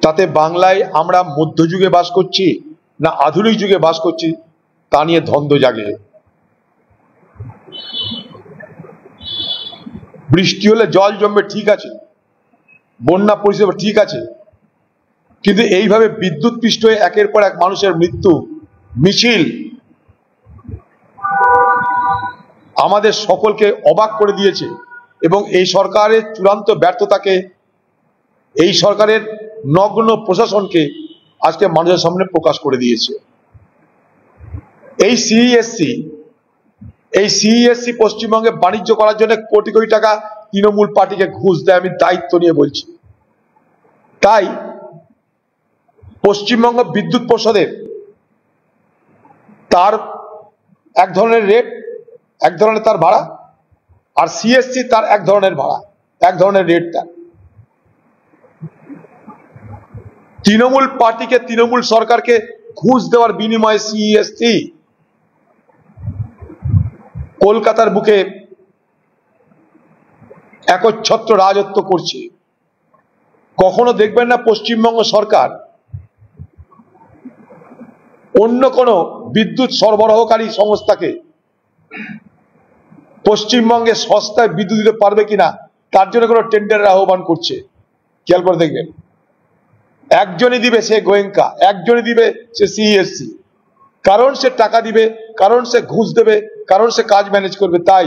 তাতে বাংলায় আমরা মধ্যযুগে বাস করছি না আধুনিক যুগে বাস করছি তা নিয়ে দ্বন্দ্ব জাগে। বৃষ্টি হলে জল জমবে ঠিক আছে, বন্যা পরিষেবা ঠিক আছে, কিন্তু এইভাবে বিদ্যুৎ পৃষ্ঠ হয়ে একের পর এক মানুষের মৃত্যু মিছিল আমাদের সকলকে অবাক করে দিয়েছে এবং এই সরকারের চূড়ান্ত ব্যর্থতাকে, এই সরকারের নগ্ন প্রশাসনকে আজকে মানুষের সামনে প্রকাশ করে দিয়েছে। এই সিইএসসি পশ্চিমবঙ্গে বাণিজ্য করার জন্য কোটি কোটি টাকা তৃণমূল পার্টিকে ঘুষ দেয়, আমি দায়িত্ব নিয়ে বলছি। তাই পশ্চিমবঙ্গ বিদ্যুৎ পর্ষদের তার এক ধরনের রেট, এক ধরনের তার ভাড়া, আর সিএসসি তার এক ধরনের ভাড়া, এক ধরনের রেট। তার তৃণমূল পার্টিকে, তৃণমূল সরকারকে ঘুষ দেওয়ার বিনিময়ে সিএসসি কলকাতার বুকে একচ্ছত্র রাজত্ব করছে। কখনো দেখবেন না পশ্চিমবঙ্গ সরকার অন্য কোনো বিদ্যুৎ সরবরাহকারী সংস্থাকে পশ্চিমবঙ্গে সস্তায় বিদ্যুৎ দিতে পারবে কিনা তার জন্য কোনো টেন্ডারের আহ্বান করছে। খেয়াল করে দেখবেন, একজনই দিবে সে গোয়েঙ্কা, একজনই দিবে সে সিইএসসি, কারণ সে টাকা দিবে, কারণ সে ঘুষ দেবে, কারণ সে কাজ ম্যানেজ করবে। তাই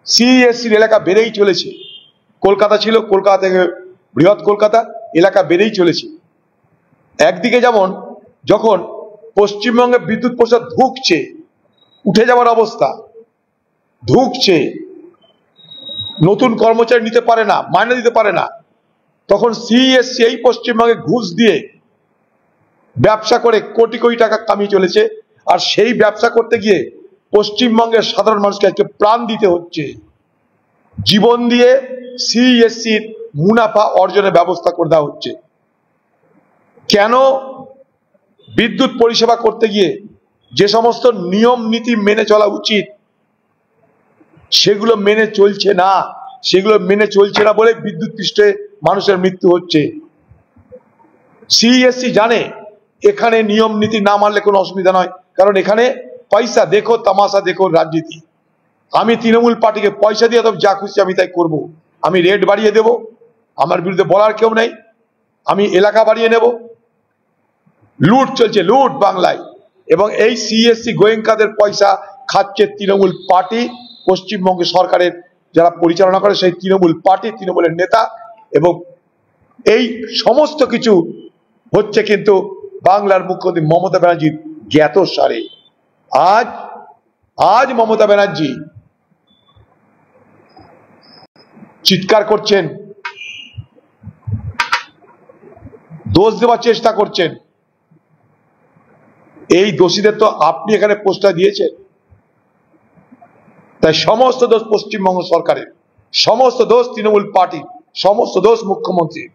সিইএসসির এলাকা বেড়েই চলেছে। কলকাতা ছিল, কলকাতা থেকে বৃহৎ কলকাতা, এলাকা বেড়েই চলেছে। একদিকে যেমন যখন পশ্চিমবঙ্গে বিদ্যুৎ পরিষদ ধুঁকছে, উঠে যাওয়ার অবস্থা, ধুঁকছে, নতুন কর্মচারী নিতে পারে না, মাইনে দিতে পারে না, তখন সিইএসসি এই পশ্চিমবঙ্গে ঘুষ দিয়ে ব্যবসা করে কোটি কোটি টাকা কামিয়ে চলেছে। আর সেই ব্যবসা করতে গিয়ে পশ্চিমবঙ্গের সাধারণ মানুষকে আজকে প্রাণ দিতে হচ্ছে, জীবন দিয়ে সিইএসসির মুনাফা অর্জনের ব্যবস্থা করে দেওয়া হচ্ছে। কেন বিদ্যুৎ পরিষেবা করতে গিয়ে যে সমস্ত নিয়ম নীতি মেনে চলা উচিত সেগুলো মেনে চলছে না, সেগুলো মেনে চলছে না বলে বিদ্যুৎ পৃষ্ঠে মানুষের মৃত্যু হচ্ছে। সিইএসসি জানে এখানে নিয়ম নীতি না মানলে কোনো অসুবিধা নয়, কারণ এখানে পয়সা দেখো, তামাশা দেখো, রাজনীতি। আমি তৃণমূল পার্টিকে পয়সা দিয়ে তবে যা খুশি আমি তাই করব। আমি রেট বাড়িয়ে দেব, আমার বিরুদ্ধে বলার কেউ নেই, আমি এলাকা বাড়িয়ে নেব। লুট চলছে, লুট বাংলায়, এবং এই সিইএসসি গোয়েঙ্কাদের পয়সা খাচ্ছে তৃণমূল পার্টি, পশ্চিমবঙ্গ সরকারের যারা পরিচালনা করে সেই তৃণমূল পার্টি, তৃণমূলের নেতা, এবং এই সমস্ত কিছু হচ্ছে কিন্তু বাংলার মুখ্যমন্ত্রী মমতা ব্যানার্জির জ্ঞাতসারে। আজ মমতা ব্যানার্জি চিৎকার করছেন, দোষ দেওয়ার চেষ্টা করছেন। এই দোষীদের তো আপনি এখানে পোস্টার দিয়েছেন, তাই সমস্ত দোষ পশ্চিমবঙ্গ সরকারের, সমস্ত দোষ তৃণমূল পার্টির, সমস্ত দোষ মুখ্যমন্ত্রীর।